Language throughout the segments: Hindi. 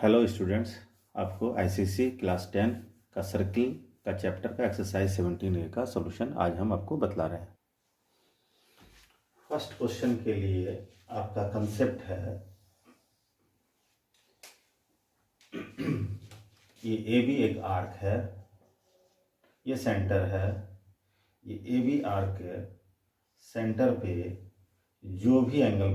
हेलो स्टूडेंट्स, आपको आईसीसी क्लास 10 का सर्किल का चैप्टर का एक्सरसाइज 17A का सॉल्यूशन आज हम आपको बतला रहे हैं। फर्स्ट क्वेश्चन के लिए आपका कंसेप्ट है ये ए बी एक आर्क है, ये सेंटर है। ये ए बी आर्क के सेंटर पे जो भी एंगल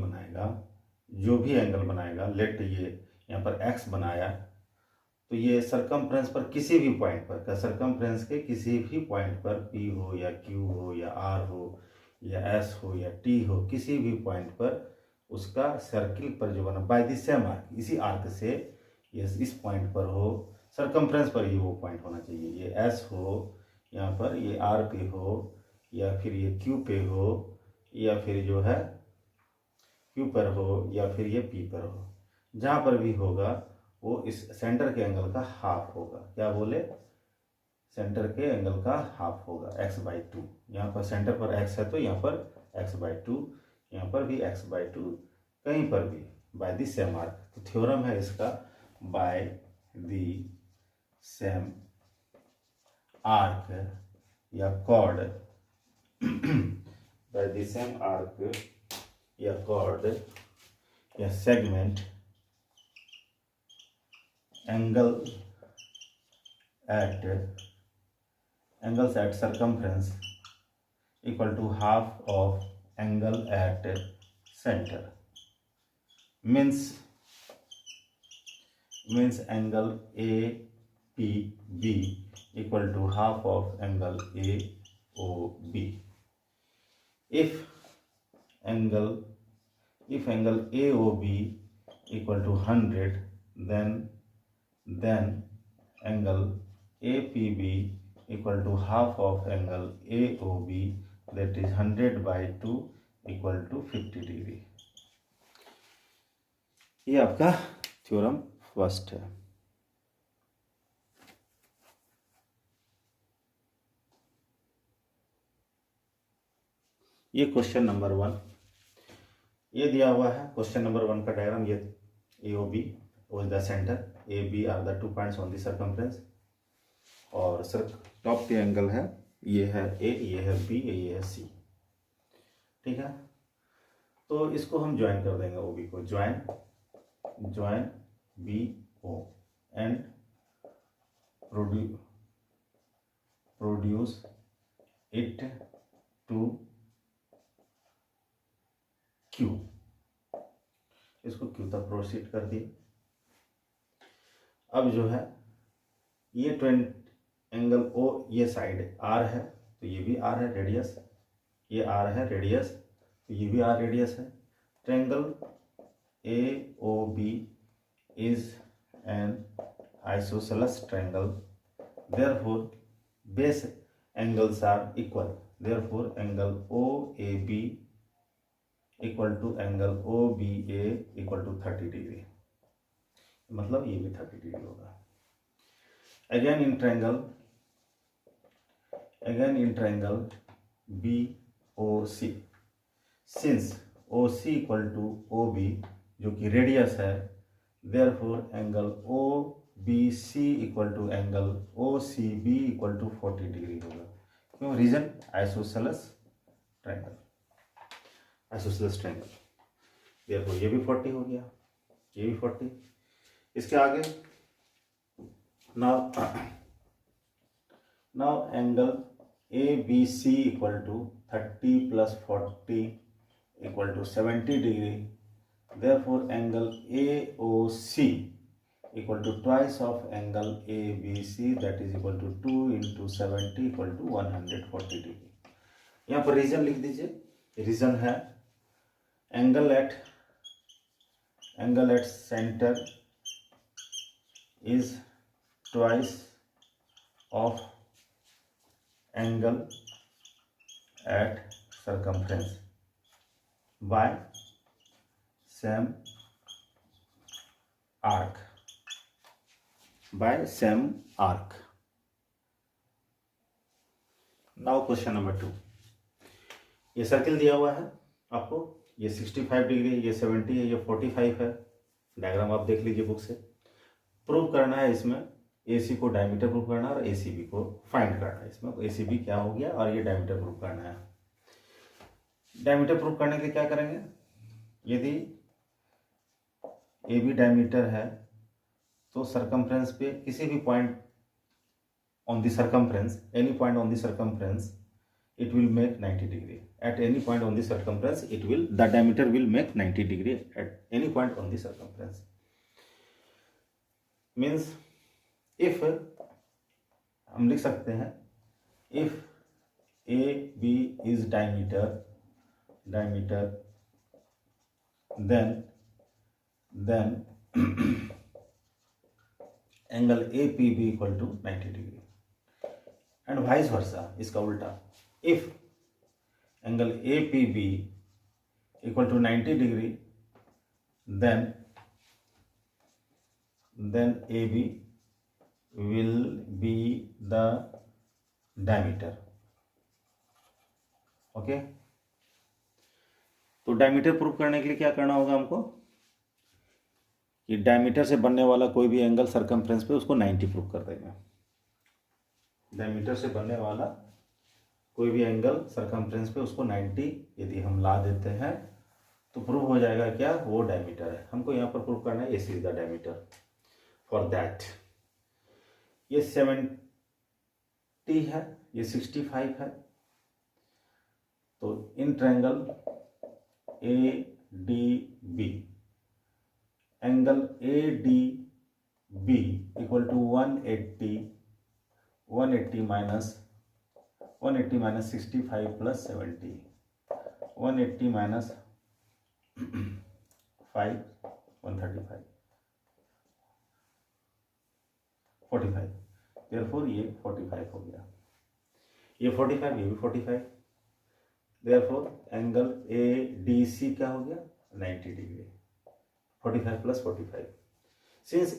बनाएगा लेट ये यहाँ पर एक्स बनाया, तो ये सरकमफ्रेंस पर किसी भी पॉइंट पर सरकमफ्रेंस के किसी भी पॉइंट पर पी हो या क्यू हो या आर हो या एस हो या टी हो, किसी भी पॉइंट पर उसका सर्किल पर जो बना बाय द सेम आर्क, इसी आर्क से ये इस पॉइंट पर हो, सरकमफ्रेंस पर ही वो पॉइंट होना चाहिए। ये एस हो, यहाँ पर ये आर पे हो या फिर ये क्यू पे हो या फिर जो है क्यू पर हो या फिर ये पी पर हो, जहाँ पर भी होगा वो इस सेंटर के एंगल का हाफ होगा। क्या बोले? सेंटर के एंगल का हाफ होगा x/2। यहाँ पर सेंटर पर x है तो यहाँ पर x/2, यहाँ पर भी x/2, कहीं पर भी बाय द सेम आर्क। तो थ्योरम है इसका बाय द सेम आर्क या chord by the same arc या कॉर्ड या segment angles at circumference equal to half of angle at center. means angle APB equal to half of angle AOB. if angle AOB equal to 100, then angle APB equal to half of angle AOB, that is 100/2 equal to 50 degree. ये आपका थ्योरम फर्स्ट है। ये क्वेश्चन नंबर 1 ये दिया हुआ है। क्वेश्चन नंबर 1 का डायग्राम ये AOB was the center, AB are the 2 points on the circumference, और टॉप पे एंगल है, ये है A, ये है B, ये है C। ठीक है, तो इसको हम ज्वाइन कर देंगे OB को, join BO and produce it to Q। इसको Q तक प्रोसीड कर दिए। अब जो है ये एंगल O, ये साइड R है तो ये भी R है रेडियस, ये R है रेडियस तो ये भी R रेडियस है। Triangle AOB is an isosceles triangle, therefore base angles are equal, therefore angle OAB equal to angle OBA equal to 30 degree, मतलब ये भी 30 डिग्री होगा। Again in triangle BOC, since OC equal to OB जो कि रेडियस है, therefore angle OBC equal to angle OCB equal to 40 degree होगा। क्यों? रीजन आइसोसेलेस ट्रायंगल, देयरफॉर ये भी 40 हो गया, ये भी 40। इसके आगे now angle ABC equal to 30 + 40 equal to 70 degree, therefore angle AOC equal to twice of angle ABC, that is equal to 2 × 70 equal to 140 degree. यहाँ पर रीजन लिख दीजिए। रीजन है angle at centre is twice of angle at circumference by same arc, now question number 2। ये सर्किल दिया हुआ है आपको, ये 65 डिग्री, ये 70 है, ये 45 है। डायग्राम आप देख लीजिए बुक से। प्रूव करना है इसमें, AC को डायमीटर प्रूव करना है और ACB को फाइंड करना है। इसमें ACB क्या हो गया और ये डायमीटर प्रूव करना है। डायमीटर प्रूव करने के लिए क्या करेंगे, यदि AB डायमीटर है तो सरकमफ्रेंस पे किसी भी point on the circumference, any point on the circumference, it will make 90 degree. At any point on the circumference, the diameter will make 90 degree at any point on the circumference. Means if हम लिख सकते हैं if AB is diameter then angle APB equal to 90 degree and vice versa, इसका उल्टा, if angle APB equal to 90 degree then AB will be the diameter. Okay, तो डायमीटर प्रूव करने के लिए क्या करना होगा हमको कि डायमीटर से बनने वाला कोई भी एंगल सरकमफ्रेंस पे उसको 90 प्रूव कर देंगे। डायमीटर से बनने वाला कोई भी एंगल सरकमफ्रेंस पे उसको 90 यदि हम ला देते हैं तो प्रूव हो जाएगा क्या, वो डायमीटर है। हमको यहाँ पर प्रूव करना है AC is the diameter. For that ये 70 है, ये 65 है, तो in triangle ADB angle ADB equal to 180 minus 65 plus 70, 180 minus 5 135 45, therefore ये 45 हो गया, ये 45, ये भी 45, देयरफॉर एंगल ADC क्या हो गया 90 degree, 45 plus 45। Since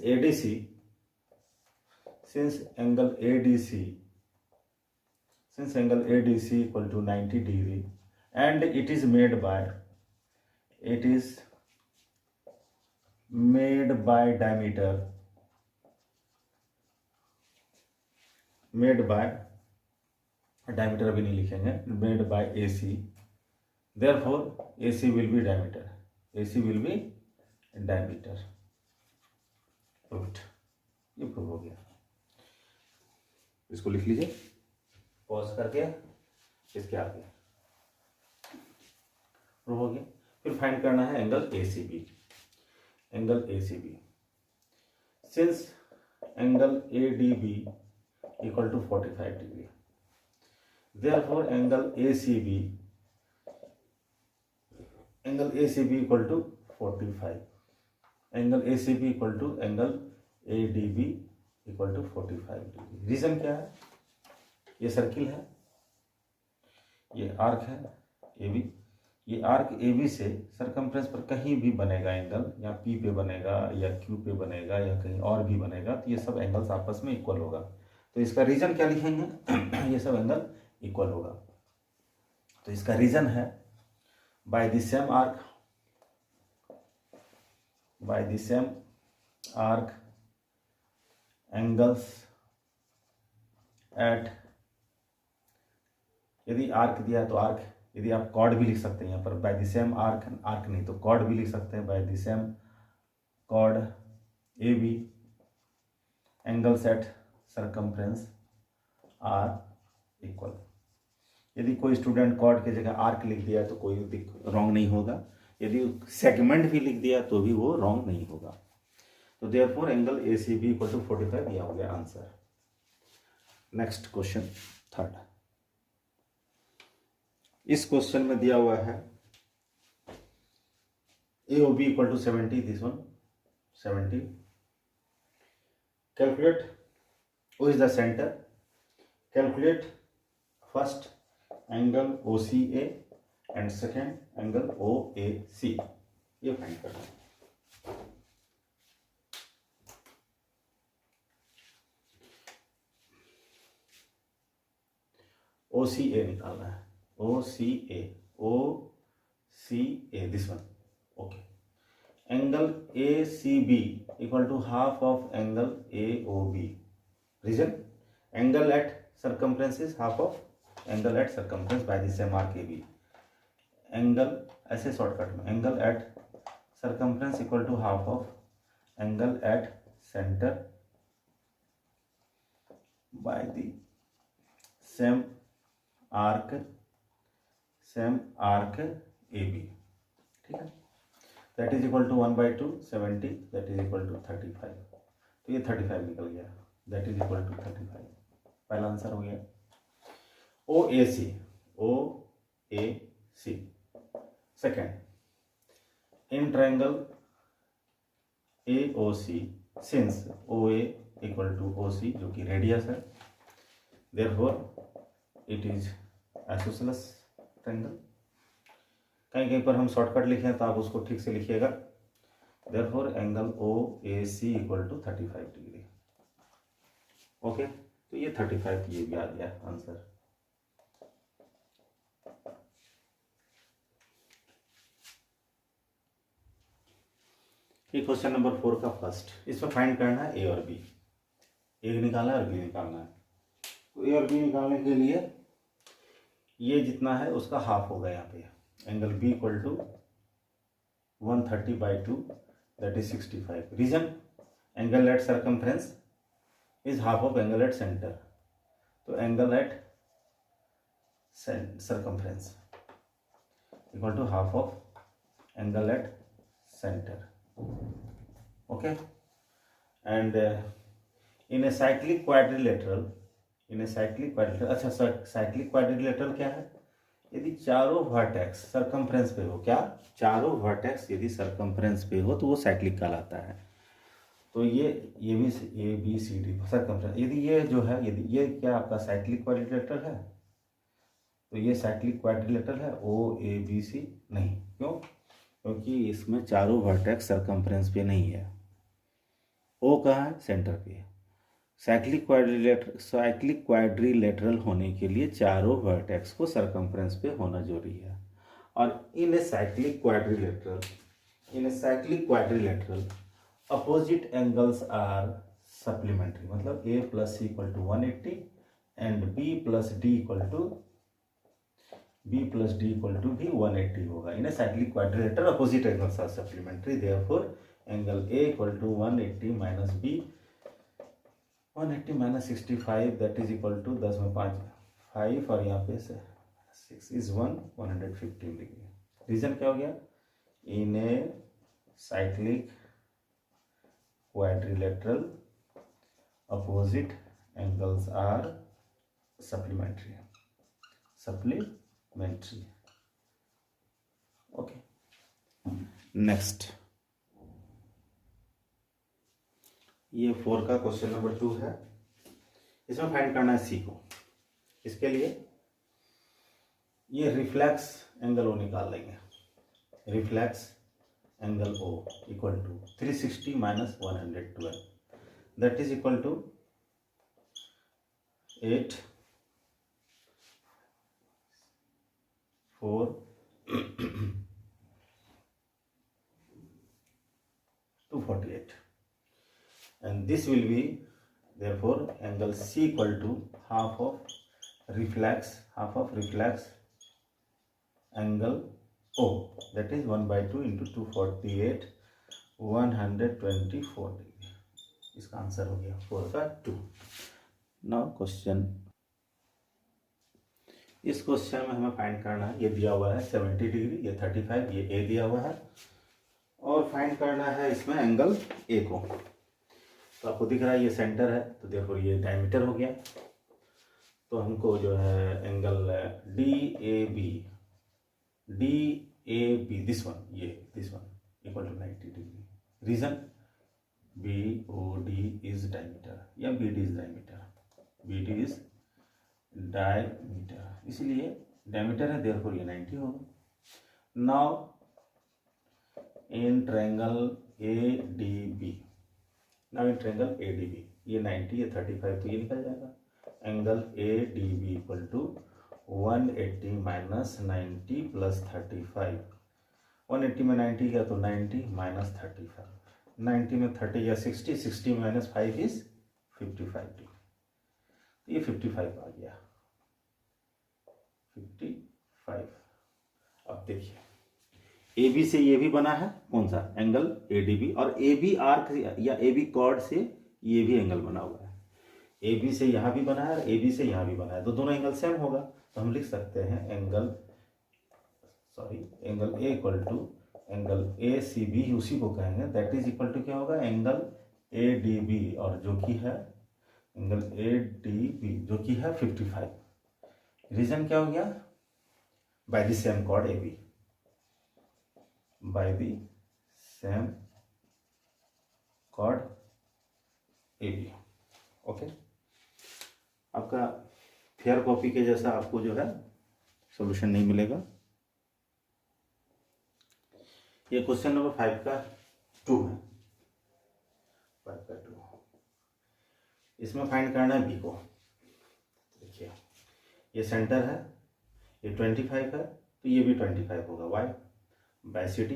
angle ADC equal to 90 degree and it is made by diameter, diameter अभी नहीं लिखेंगे, made by AC, therefore AC will be diameter, proved. ये प्रूव हो गया, इसको लिख लीजिए पॉज करके, इसके आगे प्रूव हो गया। फिर फाइंड करना है angle ACB। Since angle ADB equal to 45 degree, therefore angle ACB equal to 45, angle ACB equal to angle ADB equal to 45 degree. Reason क्या है, ये सर्किल है, ये आर्क है AB, ये आर्क AB से सरकमफ्रेंस पर कहीं भी बनेगा एंगल, या P पे बनेगा या Q पे बनेगा या कहीं और भी बनेगा, तो ये सब एंगल्स आपस में इक्वल होगा। तो इसका रीजन क्या लिखेंगे ये सब एंगल इक्वल होगा, तो इसका रीजन है by the same arc angles eight, यदि आर्क दिया तो आर्क, यदि आप कॉर्ड भी लिख सकते हैं यहाँ पर, बाय द सेम आर्क नहीं तो कॉर्ड भी लिख सकते हैं, by the same chord AB angles at circumference are equal. यदि कोई स्टूडेंट कॉर्ड की जगह आर्क लिख दिया तो कोई रॉन्ग नहीं होगा, यदि सेगमेंट भी लिख दिया तो भी वो रॉन्ग नहीं होगा। तो therefore angle ACB equal to 45, यह हो गया आंसर। नेक्स्ट क्वेश्चन थर्ड, इस क्वेश्चन में दिया हुआ है AOB equal to 70, this one 70, calculate who is the center, calculate first angle OCA and second angle OAC, ये फाइंड करना है। OCA निकालना है, OCA this one, okay. Angle ACB equal to half of angle A O B. Reason, angle at circumference is half of angle at circumference by the same arc A B. Angle ऐसे शॉर्टकट में, angle at circumference equal to half of angle at centre by the same arc A B. ठीक है, that is equal to 1/2 70, that is equal to 35। तो ये 35 निकल गया, दैट इज इक्वल टू 35। पहला आंसर हो गया। O A C. Second, in triangle A O C, since O A equal to O C जो कि रेडियस है, therefore it is isosceles triangle. कहीं कहीं पर हम शॉर्टकट लिखें तो आप उसको ठीक से लिखिएगा। Therefore angle O A C equal to 35 degree. Okay, तो ये 35 ये भी आ गया आंसर। ये क्वेश्चन नंबर 4 का फर्स्ट, इसमें फाइंड करना है ए और बी। ए निकालना है और बी निकालना है। तो ए और बी निकालने के लिए ये जितना है उसका हाफ होगा यहाँ पे। Angle B equal to 130/2 that is 65। Reason, angle at circumference is half of angle at centre. तो angle at circumference equal to half of angle at centre. Okay, and in a cyclic quadrilateral, अच्छा साइक्लिक क्वाड्रिलेटरल क्या है? यदि चारों वर्टेक्स सर्कमफ्रेंस पे हो, क्या चारों वर्टेक्स यदि सर्कमफ्रेंस पे हो तो वो साइक्लिक कहलाता है। तो ये भी A B C D circumference, यदि ये जो है, यदि ये क्या आपका साइक्लिक क्वाड्रिलेटरल है तो ये साइक्लिक क्वाड्रिलेटरल है। ओ ए बी सी नहीं, क्यों? क्योंकि इसमें चारों वर्टेक्स सर्कमफ्रेंस पे नहीं है। ओ कहाँ है? सेंटर पे। साइक्लिक क्वाड्रिलेटरल होने के लिए चारों वर्टेक्स को सर्कमफ्रेंस पे होना जरूरी है। और in a cyclic quadrilateral opposite angles are supplementary, मतलब A plus C equal to 180 and B plus D equal to भी 180 होगा। In a cyclic quadrilateral opposite angles are supplementary, therefore angle A equal to 180 minus B 180 minus 65 that is equal to 10 में 5 और यहाँ पे 6 इज 115 डिग्री। रीजन क्या हो गया? In a cyclic quadrilateral opposite angles are supplementary. Okay, next, ये 4 का क्वेश्चन नंबर 2 है। इसमें फाइंड करना है सी को। इसके लिए ये रिफ्लेक्स एंगल ओ निकाल लेंगे। Reflex angle O equal to 360 minus 112 that is equal to 8 4 248 and this will be therefore angle C equal to half of reflex angle O, that is 1/2 into 248 124 degree. इसका आंसर हो गया 4 का 2। नाउ क्वेश्चन, इस क्वेश्चन में हमें फाइंड करना है, ये दिया हुआ है 70 डिग्री, ये 35, ये ए दिया हुआ है, और फाइंड करना है इसमें एंगल ए को। तो आपको दिख रहा है ये सेंटर है, तो देखो ये डायमीटर हो गया। तो हमको जो है angle D A B this one equal to 90 degree. Reason, B O D is diameter या बी डी इज डायमीटर, इसलिए डायमीटर है, देयरफॉर ये 90 होगा। Now in triangle A D B, ये 90, ये 35, तो ये निकल जाएगा। Angle A D B equal to 180 minus 90 plus 35। 180 में 90 गया तो 90 माइनस 35 90 में 30 या 60, 60 माइनस 5 इज 55 डिग्री। ये 55 आ गया, 55। अब देखिए ए बी से ये भी बना है कौन सा एंगल ADB, और ए बी आर्क या ए बी कॉर्ड से ये भी एंगल बना हुआ है। ए बी से यहाँ भी बना है और ए बी से यहाँ भी बना है, तो दोनों एंगल सेम होगा। तो हम लिख सकते हैं angle A equal to angle ACB, उसी को कहेंगे, दैट इज इक्वल टू क्या होगा एंगल ADB, और जो कि है एंगल ADB जो कि है 55। रीजन क्या हो गया, by the same chord AB, by the same chord AB। Okay, आपका फेयर कॉपी के जैसा आपको जो है सॉल्यूशन नहीं मिलेगा। ये क्वेश्चन नंबर 5 का 2 है, 5 का 2। इसमें फाइंड करना है बी को। देखिए ये सेंटर है, ये 25 है, तो ये भी 25 होगा। Why by C D,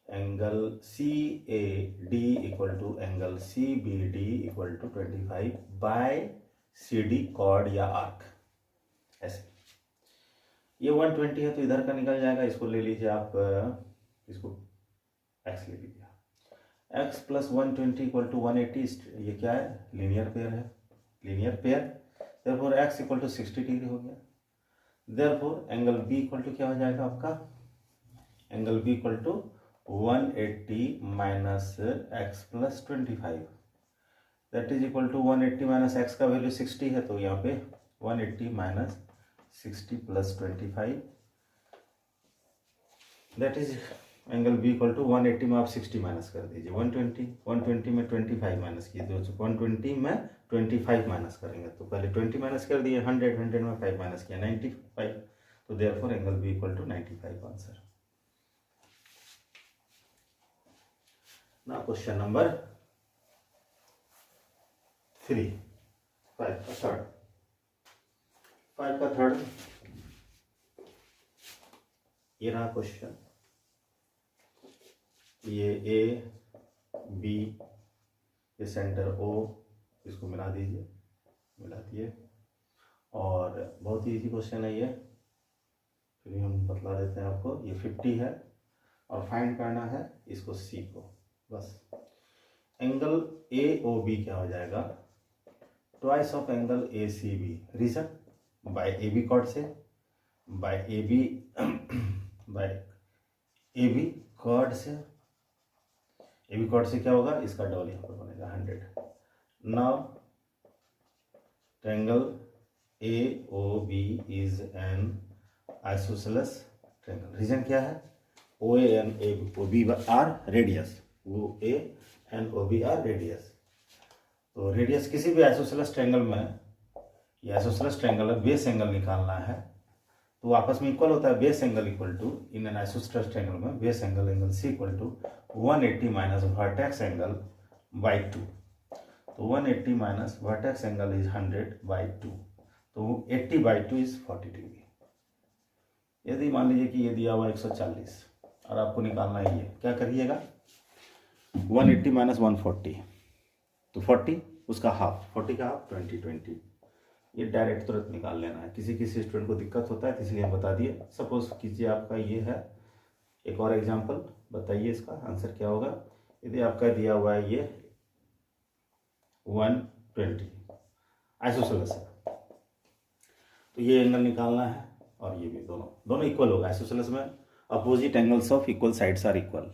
angle CAD equal to angle CBD equal to 25 by CD chord या आर्क। ऐसे ये 120 है तो इधर का निकल जाएगा, इसको ले लीजिए आप, इसको x ले लीजिए, x प्लस 120 इक्वल टू 180। ये क्या है, लीनियर पेयर है, linear pair. Therefore x equal to 60 degree हो गया। Therefore angle B equal to क्या हो जाएगा आपका, angle B equal to 180 minus x plus 25, that is equal to 180 minus x का वैल्यू 60 है, तो यहाँ पे 180 minus 60 plus 25, that is angle B equal to 180 में आप 60 माइनस कर दीजिए, 120 में 25 माइनस किए तो 120 में 25 माइनस करेंगे, तो पहले 20 माइनस कर दिए, 100 में 5 माइनस किया 95, तो therefore angle B equal to 95 answer. ना क्वेश्चन नंबर 3, 5 का थर्ड, ये रहा क्वेश्चन। ये A B, ये सेंटर O, इसको मिला दीजिए, मिला दिए, और बहुत ही इजी क्वेश्चन है ये, फिर हम बतला देते हैं आपको। ये 50 है और फाइंड करना है इसको C को, बस। एंगल AOB क्या हो जाएगा, twice of angle ACB। Reason by AB chord से, बाय AB कॉर्ड से, AB कॉर्ड से क्या होगा, इसका डबल यहाँ पर बनेगा 100। Now triangle AOB is an isosceles triangle. Reason क्या है, OA and OB are radius, OA and OB are radius. तो रेडियस किसी भी आइसोसेलेस ट्रायंगल में, ये आइसोसेलेस ट्रायंगल है, बेस एंगल निकालना है तो आपस में इक्वल होता है। Base angle equal to, in an isosceles triangle में base angle C equal to 180 minus vertex angle by 2। तो 180 minus vertex angle is 100 by 2, तो 80 बाई 2 इज 40 डिग्री। यदि मान लीजिए कि ये दिया हुआ 140 और आपको निकालना है, ये क्या करिएगा, 180 माइनस 140, तो 40, उसका हाफ, 40 का हाफ 20, ये डायरेक्ट तुरंत निकाल लेना है। किसी स्टूडेंट को दिक्कत होता है तो इसलिए हम बता दिए। सपोज कीजिए आपका ये है, एक और एग्जांपल बताइए, इसका आंसर क्या होगा। यदि आपका दिया हुआ है ये 120 आइसोसेलेस है, तो ये एंगल निकालना है, और ये भी दोनों इक्वल होगा। आइसोसेलेस में opposite angles of equal sides are equal.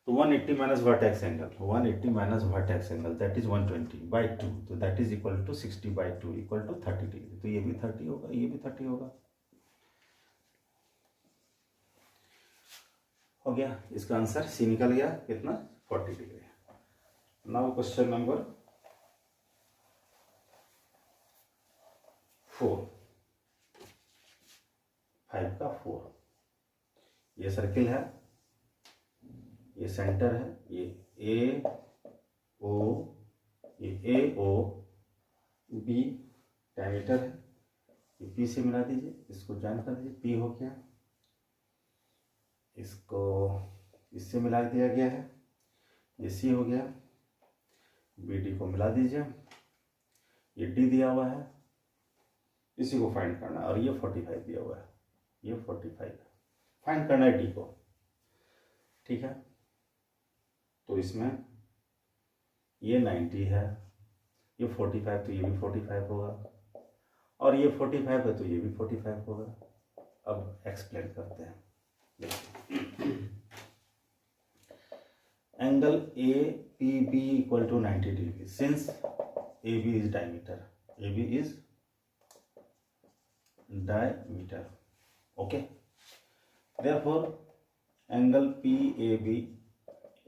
तो 180 minus vertex angle, 180 minus vertex angle that is 120 by 2, तो that is equal to 60 by 2 equal to 30 degree. तो ये भी 30 होगा, ये भी 30 होगा। हो गया, इसका आंसर C निकल गया, कितना, 40 डिग्री। नाउ क्वेश्चन नंबर 4, 5 का 4। ये सर्किल है, ये सेंटर है, ये AO, ये AOB डायमीटर है, ये P से मिला दीजिए, इसको ज्वाइन कर दीजिए, P हो गया, इसको इससे मिला दिया गया है, ये सी हो गया, बी डी को मिला दीजिए, ये डी दिया हुआ है, इसी को फाइंड करना है, और ये 45 दिया हुआ है, ये 45 फाइंड करना है डी को, ठीक है। तो इसमें ये 90 है, ये 45 तो ये भी 45 होगा, और ये 45 है तो ये भी 45 होगा। अब एक्सप्लेन करते हैं। Angle A P B equal to 90 degree since A B is diameter, A B is diameter, okay. Therefore angle P A B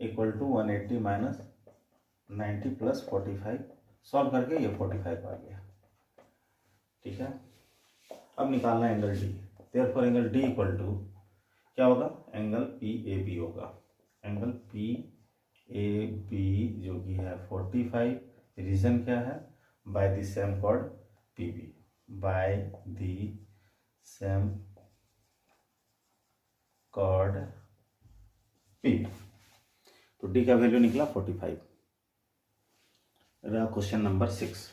equal to 180 minus 90 plus 45, solve करके ये 45 आ गया, ठीक है। अब निकालना है angle D, therefore angle D equal to क्या होगा, एंगल पी ए बी होगा, एंगल पी ए बी जो कि है 45, रीजन क्या है, by the same chord P B, by the same chord P B. तो डी का वैल्यू निकला 45। रहा क्वेश्चन नंबर 6,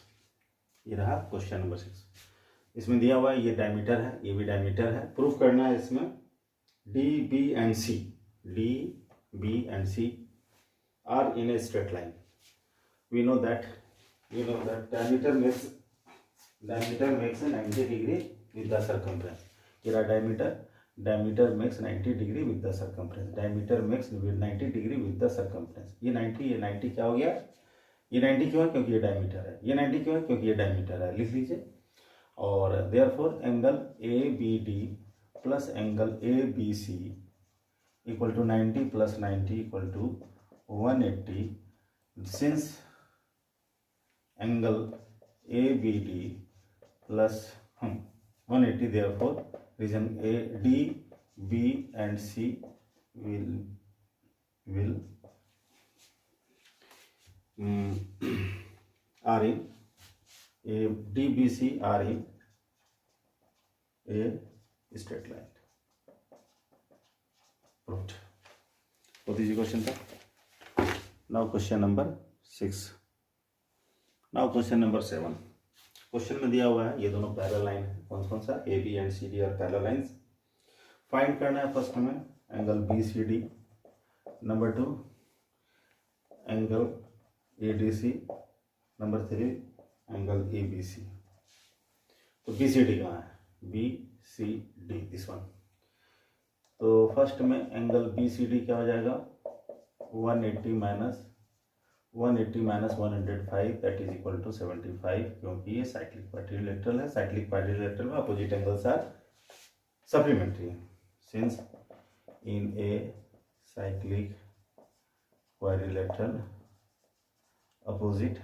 ये रहा क्वेश्चन नंबर 6। इसमें दिया हुआ है ये डायमीटर है, ये भी डायमीटर है, प्रूफ करना है इसमें D B and C, D B and C are in a straight line. We know that diameter makes a 90 degree with the circumference. Here diameter makes 90 degree with the circumference. Diameter makes 90 degree with the circumference. ये 90 क्या हो गया, ये 90 क्यों है, क्योंकि ये डायमीटर है, ये 90 क्यों है, क्योंकि ये डायमीटर है, लिख लीजिए। और therefore angle A B D plus angle A B C equal to 90 plus 90 equal to 180, since angle ABD plus 180, therefore region A, D, B and C will are in A, D, B, C are in a straight line. Proved. What is the question, sir? Now question number 6. Now question number 7. Question में दिया हुआ है ये दोनों पैरेलल लाइन है, कौन सा, A B and C D और पैरेलल लाइंस। फाइंड करना है फर्स्ट में angle B C D, number 2 angle A D C, number 3 angle A B C. तो बी सी डी कहाँ है, B C D, this one. तो फर्स्ट में एंगल बी सी डी क्या हो जाएगा, 180 minus 105 that is equal to 75, क्योंकि ये साइक्लिक क्वाड्रिलेटरल है, साइक्लिक क्वाड्रिलेटरल में opposite angles are supplementary, since in a cyclic quadrilateral opposite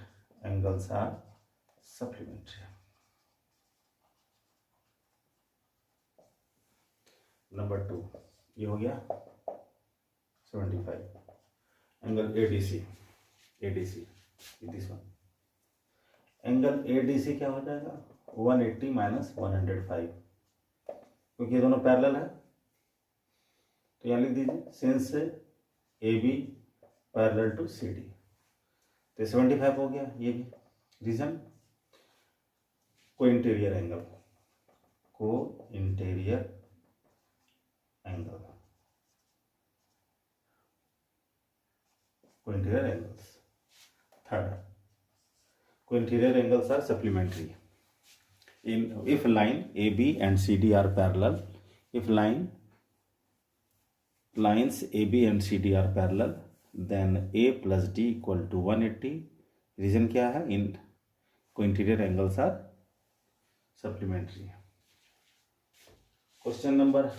angles are supplementary. Number 2 ये हो गया 75। Angle ADC this one, angle ADC क्या हो जाएगा, 180 माइनस 105, क्योंकि ये दोनों पैरेलल है, तो यहाँ लिख दीजिए since AB parallel to CD, तो 75 हो गया। ये भी रीजन को interior angle co-interior angles. Third, co-interior angles are supplementary. If line AB and CD are parallel, if lines AB and CD are parallel, then A plus D equal to 180. Reason क्या है, in co-interior angles are supplementary. Question number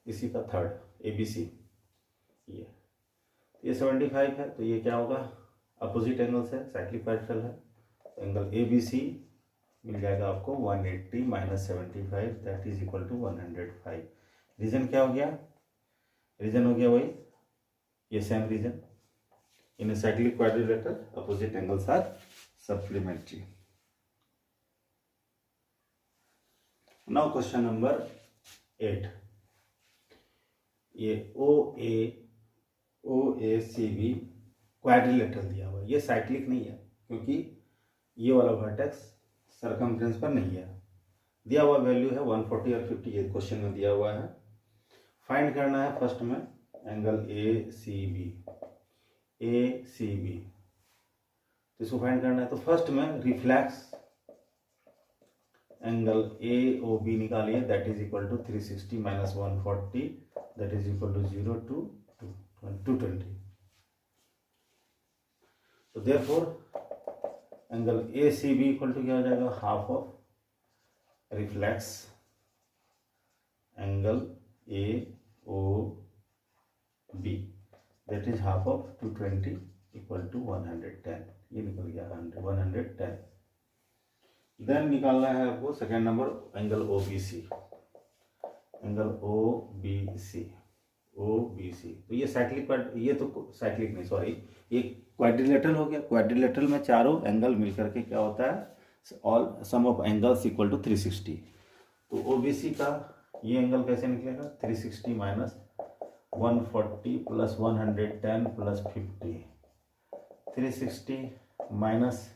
इसी का थर्ड, ABC, ये 75 है, तो ये क्या होगा, अपोजिट एंगल्स है, साइक्लिक पैरेलल है, तो एंगल ABC मिल जाएगा आपको 180 minus 75 that is equal to 105। Reason क्या हो गया, रीजन हो गया वही, ये same reason, in cyclic quadrilateral opposite angles are supplementary. Now question number 8, ये OA OACB क्वाड्रिलेटरल दिया हुआ है, ये साइक्लिक नहीं है क्योंकि ये वाला वर्टेक्स सरकमफ्रेंस पर नहीं है। दिया हुआ वैल्यू है 140 और 50, ये क्वेश्चन में दिया हुआ है। फाइंड करना है फर्स्ट में एंगल ACB, तो इसको फाइंड करना है। तो फर्स्ट में रिफ्लेक्स एंगल AOB निकालिए, that is equal to 360 minus 140, that is equal to 0 to 220। तो therefore angle ACB equal to क्या हो जाएगा, half of reflex angle AOB, that is half of 220 equal to 110, ये निकल गया 110। देन निकालना है आपको second number angle OBC, angle OBC। तो ये साइक्लिक, ये तो साइक्लिक नहीं, सॉरी, ये क्वाड्रिलेटरल हो गया। क्वाड्रिलेटरल में चारों एंगल मिलकर के क्या होता है, all sum of angles equal to 360। तो OBC का ये एंगल कैसे निकलेगा, 360 माइनस 140 प्लस 110 प्लस 50, 360 माइनस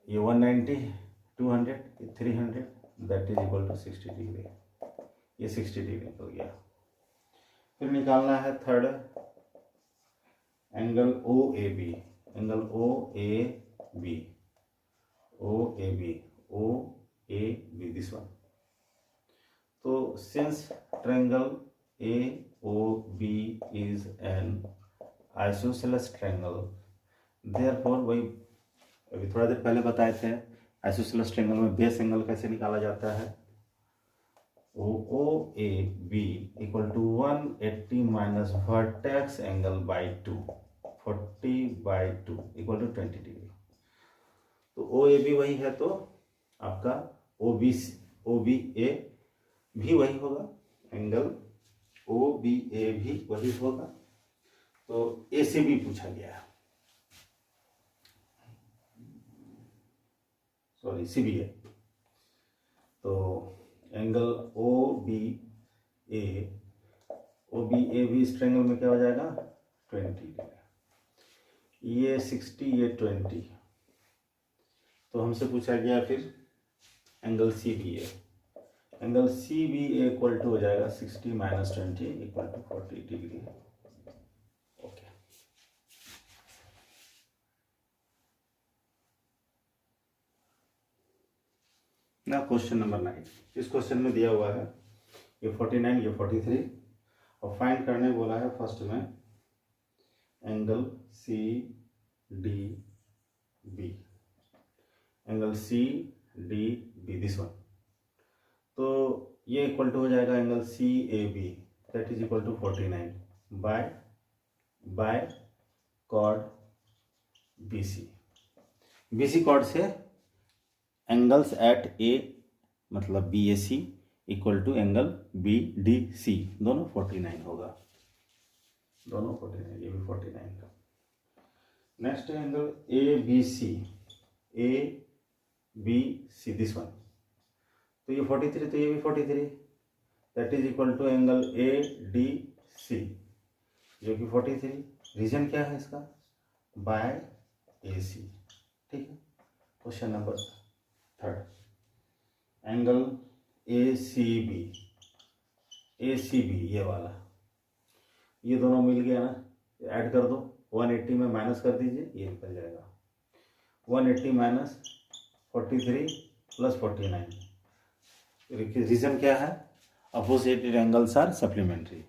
ये 190, 200, 300, that is equal to 60 degree, ये 60 डिग्री निकल गया। फिर निकालना है third angle OAB, angle OAB this one. तो since triangle AOB is an isosceles triangle, therefore वही अभी थोड़ा देर पहले बताए थे, आइसोसेलेस ट्रायंगल में बेस एंगल कैसे निकाला जाता है, OAB equal to 180 minus vertex angle by 2, 40/2 equal to 20 degree. तो OAB वही है, तो आपका OBA भी वही होगा, एंगल OBA भी वही होगा। तो ACB पूछा गया है, सॉरी CBA। तो एंगल OBA भी इस ट्रायंगल में क्या हो जाएगा, 20 डिग्री, ये 60 ये 20। तो हमसे पूछा गया फिर angle CBA, angle CBA equal to हो जाएगा 60 minus 20 equal to 40 degree. Okay, ना क्वेश्चन नंबर 9। इस क्वेश्चन में दिया हुआ है ये 49 ये 43 और फाइंड करने बोला है फर्स्ट में angle CDB, angle CDB this one. तो ये इक्वल टू हो जाएगा angle CAB, that is equal to 49 by chord BC chord से एंगल्स एट A मतलब BAC equal to angle BDC, दोनों 49 होगा, दोनों 49, ये भी 49 का। नेक्स्ट है एंगल ABC दिस वन। तो ये 43 तो ये भी 43, that is equal to angle ADC जो कि 43। रीजन क्या है इसका, बाय AC, ठीक है। Question number third angle ACB ये वाला, ये दोनों मिल गया ना, ऐड कर दो, 180 में माइनस कर दीजिए, ये निकल जाएगा 180 माइनस 43 प्लस 49। रीजन क्या है, opposite angles are supplementary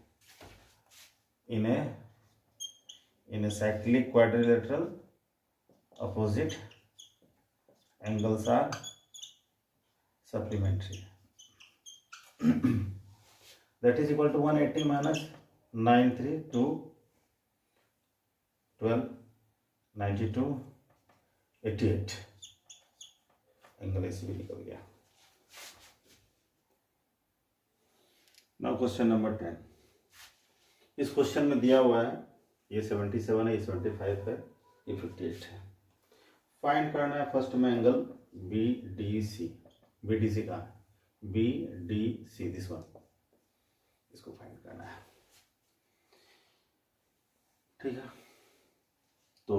in a cyclic quadrilateral, opposite angles are supplementary that is equal to 180 minus 93 to 12 92 88 angle ACB निकल गया। Now question number 10। इस क्वेश्चन में दिया हुआ है ये 77 है, ये 75 है, ये 58 है। फाइंड करना है फर्स्ट में एंगल BDC का BDC दिस वन, इसको फाइंड करना है। ठीक है, तो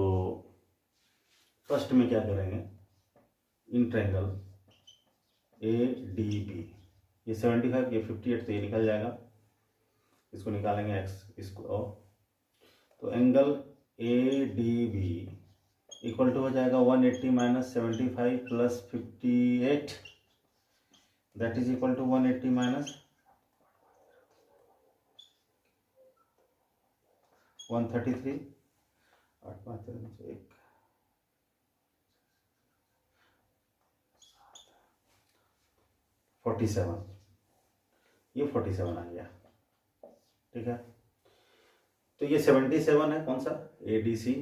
फर्स्ट में क्या करेंगे, in triangle A D B, ये 75 ये 58, तो ये निकल जाएगा, इसको निकालेंगे एक्स इसको ओ, तो angle A D B equal to हो जाएगा 180 minus 75 plus 58, that is equal to 180 minus 133, 8 5 1 47, ये 47 आ गया। ठीक है, तो ये 77 है, कौन सा, A D C,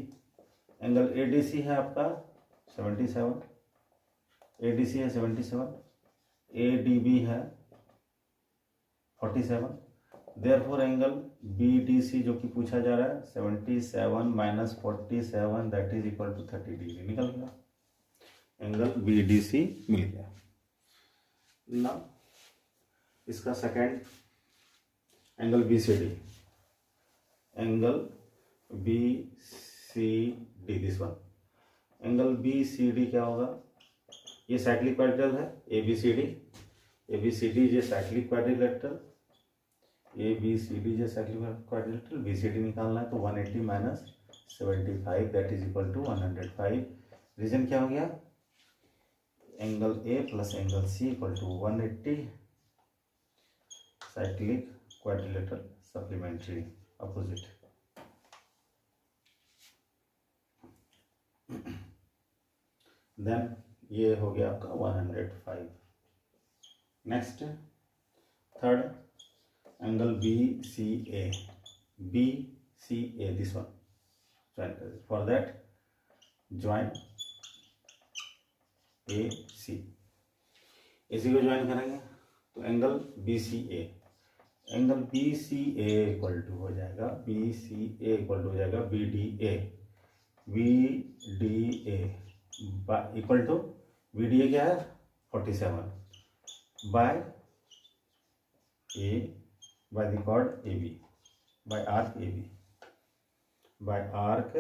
angle A D C है आपका 77, ए डी सी है 77, ए डी बी है 47, therefore angle B D C जो कि पूछा जा रहा है 77 माइनस 47 that is equal to 30 degree, निकल गया, एंगल बी डी सी मिल गया। ना इसका second angle B C D, angle B C D, this one, angle B C D क्या होगा, ये साइक्लिक क्वाड्रिलेटरल है, A B C D, A B C D ये cyclic quadrilateral, A B C D ये cyclic quadrilateral, B C D निकालना है, तो 180 minus 75 that is equal to 105, reason क्या हो गया, angle A plus angle C equal to 180, cyclic quadrilateral supplementary opposite. Then ये हो गया आपका 105। Next third angle B C A, B C A this one, for that join A C, इसी को ज्वाइन करेंगे, तो angle B C A, angle B C A equal to हो जाएगा, B C A equal to हो जाएगा B D A, B D A equal to, B D A क्या है 47 by A, by the chord A B, by arc A B, by arc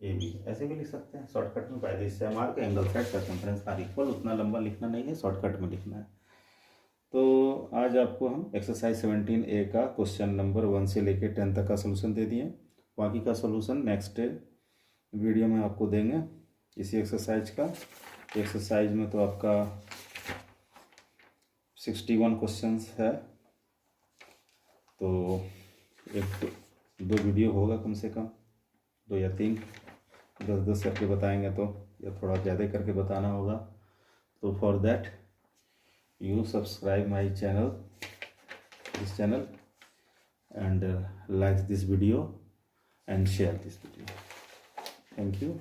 A B, ऐसे भी लिख सकते हैं शॉर्टकट में, by this same arc angle set circumference are equal, उतना लंबा लिखना नहीं है, शॉर्टकट में लिखना है। तो आज आपको हम एक्सरसाइज 17A का क्वेश्चन नंबर 1 से लेकर 10 तक का सोल्यूशन दे दिए, बाकी का सोल्यूशन नेक्स्ट वीडियो में आपको देंगे इसी एक्सरसाइज का। एक्सरसाइज में तो आपका 61 क्वेश्चंस है, तो एक दो वीडियो होगा कम से कम, 2 या 3, 10-10 करके बताएंगे, तो या थोड़ा ज़्यादा करके बताना होगा। तो for that you subscribe my channel, this channel, and like this video and share this video. Thank you.